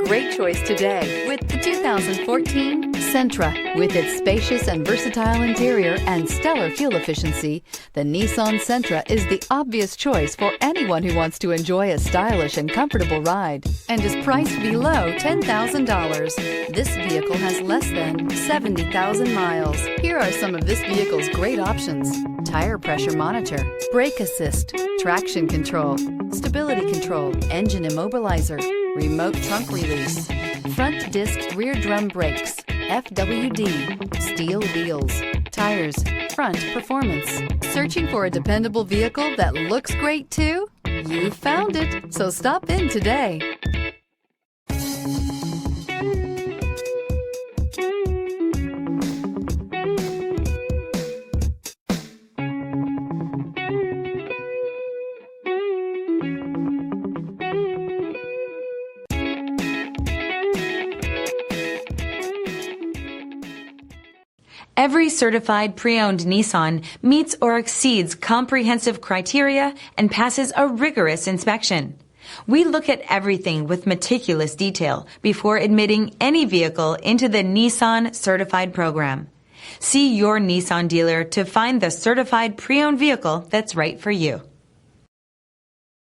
great choice today with the 2014 Sentra. With its spacious and versatile interior and stellar fuel efficiency, the Nissan Sentra is the obvious choice for anyone who wants to enjoy a stylish and comfortable ride and is priced below $10,000. This vehicle has less than 70,000 miles. Here are some of this vehicle's great options: tire pressure monitor, brake assist, traction control, stability control, engine immobilizer, remote trunk release, front disc rear drum brakes, FWD, steel wheels, tires, front performance. Searching for a dependable vehicle that looks great too? You found it, so stop in today. Every certified pre-owned Nissan meets or exceeds comprehensive criteria and passes a rigorous inspection. We look at everything with meticulous detail before admitting any vehicle into the Nissan Certified Program. See your Nissan dealer to find the certified pre-owned vehicle that's right for you.